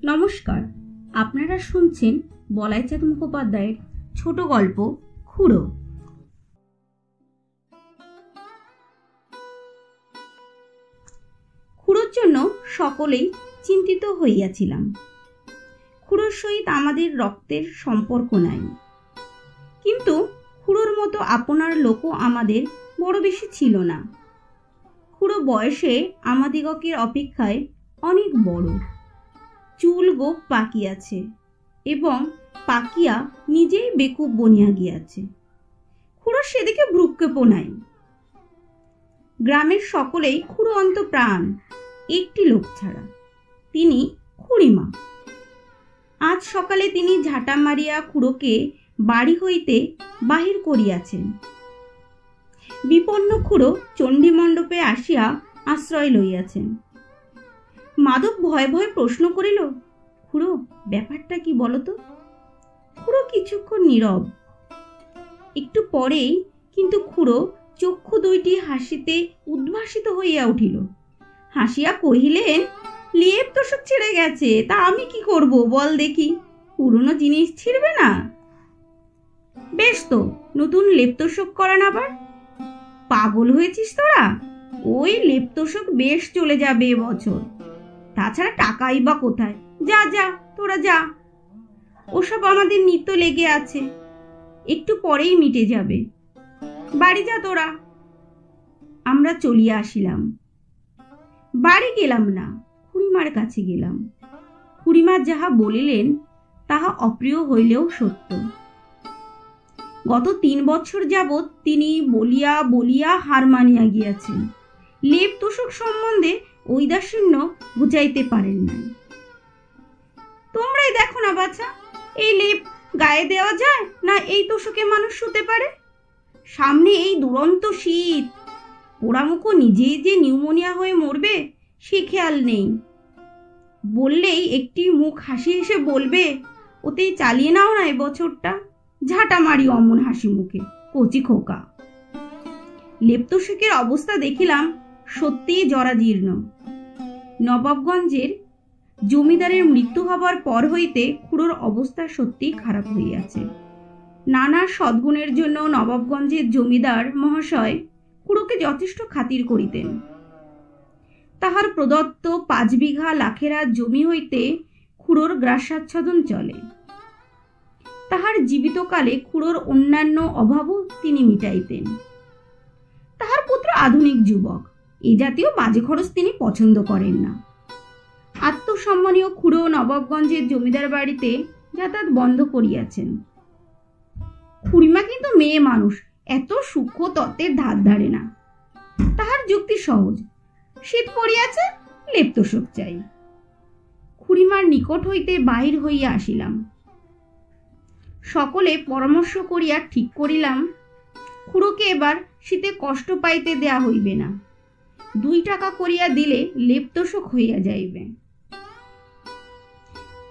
নমস্কার, আপনারা শুনছেন বলাইচাঁদ মুখোপাধ্যায়ের ছোট গল্প খুড়ো। খুড়োর জন্য সকলেই চিন্তিত হইয়াছিলাম। খুড়োর সহিত আমাদের রক্তের সম্পর্ক নাই, কিন্তু খুড়োর মতো আপনার লোকও আমাদের বড় বেশি ছিল না। খুড়ো বয়সে আমাদিগকের অপেক্ষায় অনেক বড়। চুল গোপ পাকিয়াছে এবং পাকিয়া নিজেই বেকুব বনিয়া গিয়াছে। খুড়ো সেদিকে ভ্রুক্ষেপও নাই। গ্রামের সকলেই খুড়ো অন্ত প্রাণ, একটি লোক ছাড়া, তিনি খুড়িমা। আজ সকালে তিনি ঝাঁটা মারিয়া খুড়োকে বাড়ি হইতে বাহির করিয়াছেন। বিপন্ন খুড়ো চণ্ডী মণ্ডপে আসিয়া আশ্রয় লইয়াছেন। মাধব ভয়ে ভয়ে প্রশ্ন করিল, খুড়ো ব্যাপারটা কি বলতো? খুড়ো কিছুক্ষণ নীরব। একটু পরেই কিন্তু খুড়ো চক্ষু দুইটি হাসিতে উদ্ভাসিত হইয়া উঠিল। হাসিয়া কহিলেন, লেপ তোষক ছিঁড়ে গেছে, তা আমি কি করব বল দেখি? পুরনো জিনিস ছিঁড়বে না? বেশ তো, নতুন লেপ তোষক করান আবার। পাগল হয়েছিস তোরা? ওই লেপ তোষক বেশ চলে যাবে এবছর। তাছাড়া টাকাই বা কোথায়? যা যা, তোরা যা, ওসব আমাদের নিত্য লেগে আছে, একটু পরেই মিটে যাবে। বাড়ি যা তোরা। আমরা চলিয়া আসিলাম। বাড়ি গেলাম না, খুড়িমার কাছে গেলাম। খুড়িমা যাহা বলিলেন তাহা অপ্রিয় হইলেও সত্য। গত 3 বছর যাবৎ তিনি বলিয়া বলিয়া হার মানিয়া গিয়াছেন। লেপ তোষক সম্বন্ধে ঔদাসীন্য বুঝাইতে পারেন নাই। তোমরাই দেখো না বাছা, এই লেপ গায়ে দেওয়া যায় না এই তোষকে মানুষ শুতে পারে? সামনে এই দুরন্ত শীত, পোড়ামুখো নিজেই যে নিউমোনিয়া হয়ে মরবে সে খেয়াল নেই। বললেই একটি মুখ হাসি হেসে বলবে, ওতেই চালিয়ে নাও না এবছরটা। ঝাঁটা মারি অমন হাসি মুখে, কচি খোকা। লেপ তোষকের অবস্থা দেখিলাম সত্যিই জরাজীর্ণ। নবাবগঞ্জের জমিদারের মৃত্যু হবার পর হইতে খুড়োর অবস্থা সত্যিই খারাপ হইয়াছে। নানা সদ্গুণের জন্য নবাবগঞ্জের জমিদার মহাশয় খুড়োকে যথেষ্ট খাতির করিতেন। তাহার প্রদত্ত 5 বিঘা লাখেরা জমি হইতে খুড়োর গ্রাসাচ্ছাদন চলে। তাহার জীবিতকালে খুড়োর অন্যান্য অভাবও তিনি মিটাইতেন। তাহার পুত্র আধুনিক যুবক, এ জাতীয় বাজে খরচ তিনি পছন্দ করেন না। আত্মসম্মানীয় খুড়ো নবাবগঞ্জের জমিদার বাড়িতে যাতায়াত বন্ধ করিয়াছেন। খুড়িমা কিন্তু মেয়ে মানুষ, এত সূক্ষ্ম তত্ত্বের ধার ধারে না। তাহার যুক্তি সহজ, শীত পড়িয়াছে, লেপ তোষক চাই। খুড়িমার নিকট হইতে বাহির হইয়া আসিলাম। সকলে পরামর্শ করিয়া ঠিক করিলাম, খুড়োকে এবার শীতে কষ্ট পাইতে দেয়া হইবে না। 2 টাকা করিয়া দিলে লেপ তোষক হইয়া যাইবে।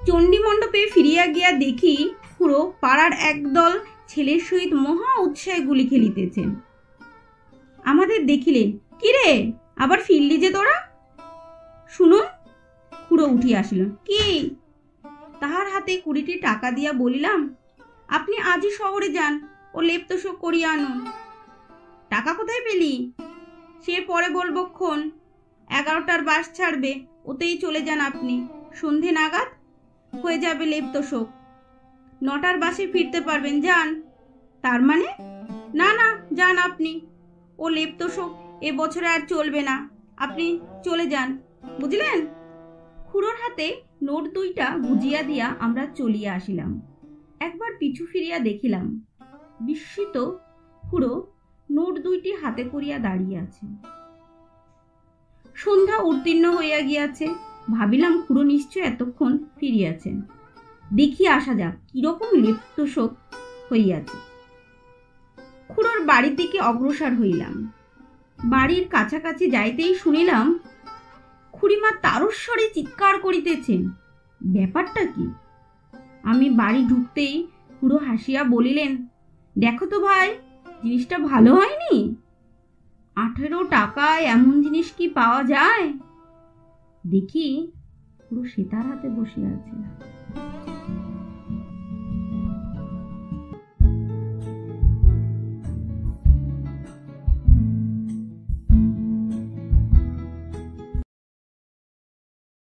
চণ্ডী মণ্ডপে ফিরিয়া গিয়া দেখি খুড়ো পাড়ার একদল ছেলের সহিত মহা উৎসাহে গুলি খেলিতেছেন। আমাদের দেখিলেন, কিরে আবার ফিরলি যে তোরা? শুনুন। খুড়ো উঠিয়া আসিল। কি? তাহার হাতে 20টি টাকা দিয়া বলিলাম, আপনি আজই শহরে যান ও লেপ তোষক করিয়া আনুন। টাকা কোথায় পেলি? সে পরে বলবো ক্ষণ। 11টার বাস ছাড়বে, ওতেই চলে যান আপনি। সন্ধে নাগাদ হয়ে যাবে লেপ তোষক। 9টার বাসে ফিরতে পারবেন, যান। তার মানে? না না, যান আপনি। ও লেপ তোষক এবছরে আর চলবে না, আপনি চলে যান, বুঝলেন? খুড়োর হাতে নোট 2টা বুঝিয়া দিয়া আমরা চলিয়া আসিলাম। একবার পিছু ফিরিয়া দেখিলাম, বিস্মিত খুড়ো নোট 2টি হাতে করিয়া দাঁড়িয়ে আছে। সন্ধ্যা উত্তীর্ণ হইয়া গিয়াছে। ভাবিলাম খুড়ো নিশ্চয় এতক্ষণ ফিরিয়াছেন। দেখি আসা যাক কিরকম লেপ তোষক হইয়াছে। খুড়োর বাড়ির দিকে অগ্রসর হইলাম। বাড়ির কাছাকাছি যাইতেই শুনিলাম খুড়িমা তারস্বরে চিৎকার করিতেছেন। ব্যাপারটা কি? আমি বাড়ি ঢুকতেই খুড়ো হাসিয়া বলিলেন, দেখো তো ভাই, জিনিসটা ভালো হয়নি? 18 টাকায় এমন জিনিস কি পাওয়া যায়? দেখি পুরো সীতার হাতে বসে আছে।